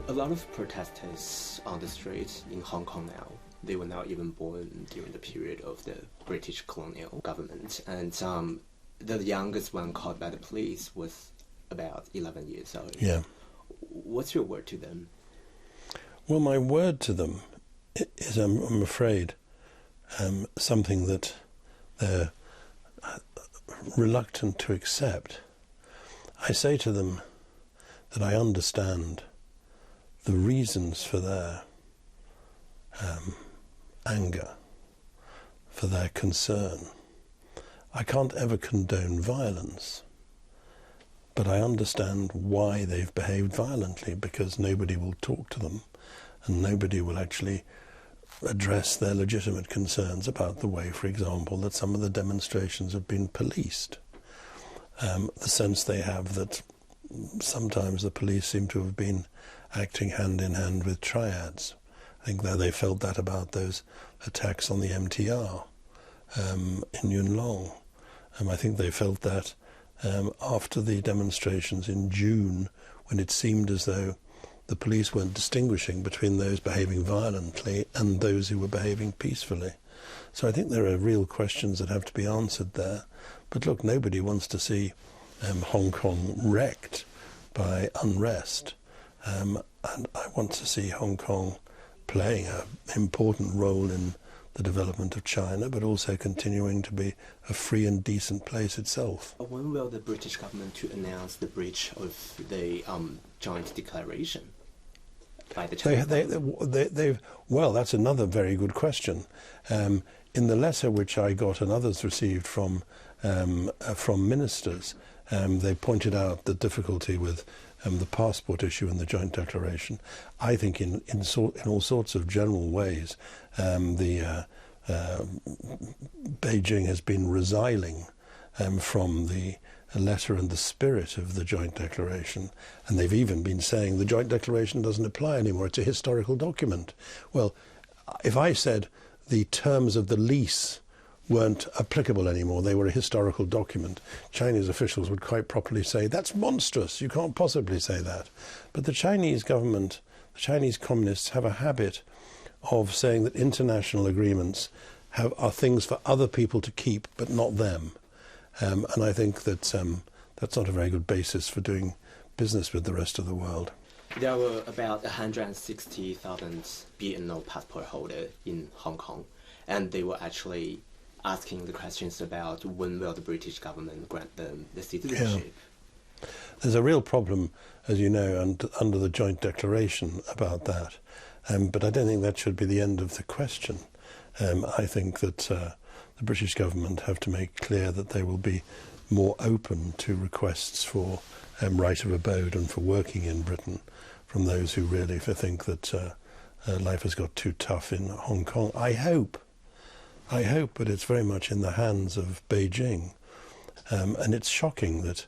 A lot of protesters on the street in Hong Kong now, they were not even born during the period of the British colonial government. And the youngest one caught by the police was about 11 years old. Yeah. What's your word to them? Well, my word to them is, I'm afraid, something that they're reluctant to accept. I say to them that I understand the reasons for their anger, for their concern. I can't ever condone violence, but I understand why they've behaved violently, because nobody will talk to them and nobody will actually address their legitimate concerns about the way, for example, that some of the demonstrations have been policed. The sense they have that sometimes the police seem to have been acting hand in hand with triads. I think that they felt that about those attacks on the MTR in Yuen Long. I think they felt that after the demonstrations in June, when it seemed as though the police weren't distinguishing between those behaving violently and those who were behaving peacefully. So I think there are real questions that have to be answered there. But look, nobody wants to see Hong Kong wrecked by unrest. And I want to see Hong Kong playing an important role in the development of China, but also continuing to be a free and decent place itself. When will the British government to announce the breach of the joint declaration by the Chinese? Well, that's another very good question. In the letter which I got and others received from ministers, they pointed out the difficulty with the passport issue in the joint declaration. I think in all sorts of general ways, Beijing has been resiling from the letter and the spirit of the joint declaration, and they've even been saying the joint declaration doesn't apply anymore, it's a historical document. Well, if I said the terms of the lease weren't applicable anymore, they were a historical document, Chinese officials would quite properly say, that's monstrous, you can't possibly say that. But the Chinese government, the Chinese communists, have a habit of saying that international agreements are things for other people to keep, but not them. And I think that that's not a very good basis for doing business with the rest of the world. There were about 160,000 BNO passport holders in Hong Kong, and they were actually asking the questions about when will the British government grant them the citizenship. Yeah. There's a real problem, as you know, under the joint declaration about that. But I don't think that should be the end of the question. I think that the British government have to make clear that they will be more open to requests for right of abode and for working in Britain from those who really think that life has got too tough in Hong Kong. I hope, but it's very much in the hands of Beijing. And it's shocking that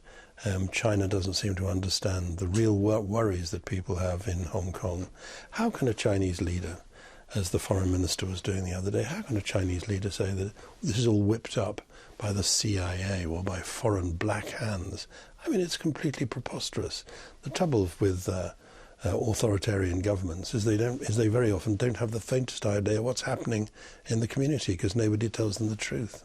China doesn't seem to understand the real worries that people have in Hong Kong. How can a Chinese leader, as the foreign minister was doing the other day, how can a Chinese leader say that this is all whipped up by the CIA or by foreign black hands? I mean, it's completely preposterous. The trouble with authoritarian governments is they very often don't have the faintest idea what's happening in the community because nobody tells them the truth.